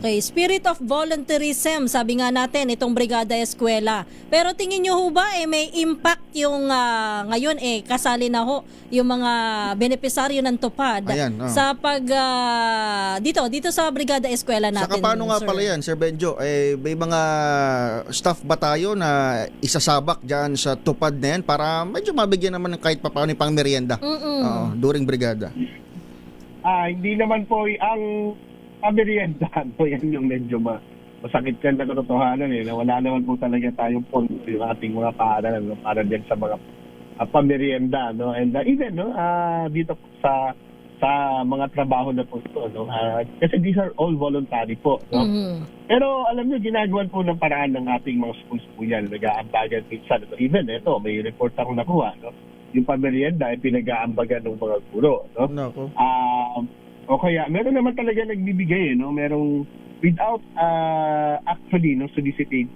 Okay, spirit of volunteerism, sabi nga natin, itong Brigada Eskwela. Pero tingin nyo ho ba, may impact yung ngayon, kasali na ho yung mga benepisaryo ng tupad sa dito sa Brigada Eskwela natin? Saka paano nga pala yan, Sir Benjo? May mga staff ba tayo na isasabak dyan sa tupad na yan para medyo mabigyan naman ng kahit papaano yung pang merienda during brigada? Hindi naman po ang merienda po yan yung medyo masakit yan na katotohanan na wala naman po talaga tayong pondo yung ating mga paaralan para din sa mga pamerienda, no? And even dito po sa mga trabaho na po ito, no? Kasi these are all voluntary po, no? Pero alam niyo, ginagawan po ng paraan ng ating mga schools po yan, nag-aambagan minsan. Even may report ako nakuha, no? Yung pamerienda ay pinag-aambagan ng mga guro, no? O kaya meron naman talaga nagbibigay, no? Merong without actually soliciting,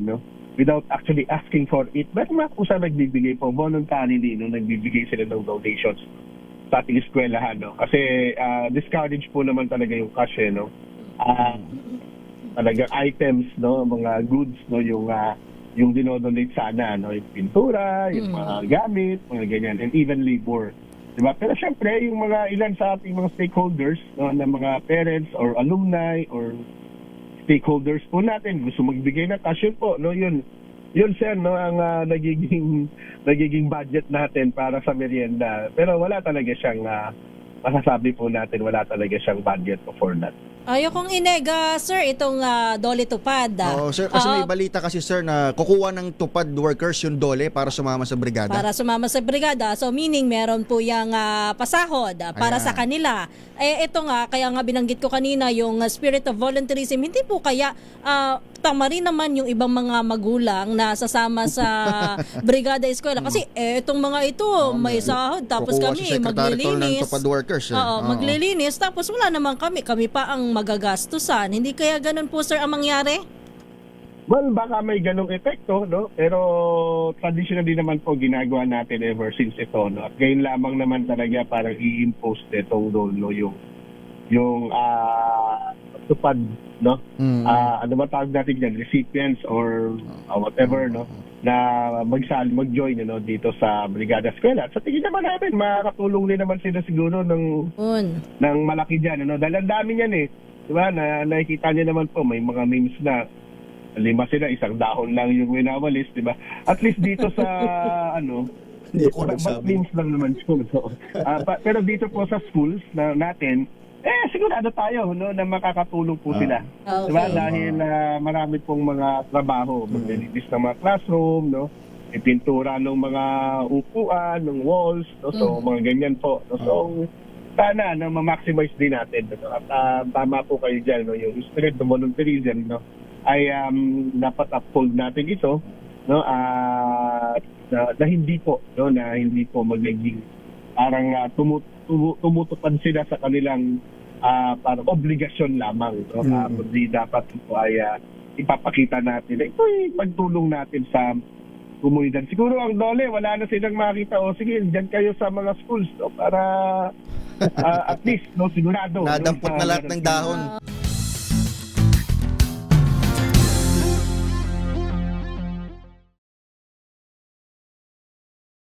no? Without actually asking for it. But makusa nagbibigay po voluntarily, no? Nagbibigay sila ng donations sa ating eskwelahan, no? Kasi discourage po naman talaga yung cash, no? Talagang items, no? Mga goods, no? Yung dinodonate sana, no? Yung pintura, yung mga gamit, mga ganyan, and even labor. Diba? Pero syempre, yung mga ilan sa ating mga stakeholders, no, na mga parents or alumni or stakeholders po natin, gusto magbigay ng cash po, no, yun sir, no, ang nagiging budget natin para sa merienda. Pero wala talaga siyang, masasabi po natin, wala talaga siyang budget for that. Ayokong inega, sir, itong Dole Tupad. Sir, kasi may balita kasi, sir, na kukuha ng tupad workers yung Dole para sumama sa brigada. Para sumama sa brigada. So, meaning, meron po yung pasahod para sa kanila. Ito nga, kaya nga binanggit ko kanina, yung spirit of volunteerism, hindi po kaya tama rin naman yung ibang mga magulang na sasama sa brigada eskwela. Kasi itong mga ito, may sahod. Tapos kami, maglilinis. Ng tupad workers. Maglilinis. Tapos wala naman kami pa ang magagastusan. Hindi kaya ganun po, sir, ang mangyari? Well, baka may ganong epekto, no? Pero traditionally naman po ginagawa natin ever since ito, no? At ngayon lamang naman talaga parang i-impose itong role, no? Yung tupad, no? Ano ba tawag natin dyan? Recipients or whatever, no? Na mag-join, no? Dito sa Brigada Eskwela. Sa tingin naman namin, makakatulong din naman sila siguro ng malaki dyan, no? Dahil ang dami niyan, diba? Nakikita niyo naman po, may mga memes na 5 sila, isang dahon lang yung winawalis, diba? At least dito sa, memes lang naman yun. Pero dito po sa schools natin, sigurado tayo, no, na makakatulong po sila. Okay. Diba? Dahil marami pong mga trabaho, maglilinis ng mga classroom, no? Pintura ng mga upuan, ng walls, no? So mga ganyan po. No? So sana na ma-maximize din natin. No? At tama po kayo dyan, no? Yung spirit of volunteerism, no? Ay dapat uphold natin ito, no? Na hindi po, no, na hindi po magiging parang tumutupad sila sa kanilang parang obligasyon lamang, no? Kundi dapat ito ay ipapakita natin na ito ay pagtulong natin sa komunidad. Siguro ang Dole, wala na silang makita, sige, dyan kayo sa mga schools, no? Para at least, no, sigurado, nadampot na lahat ng dahon.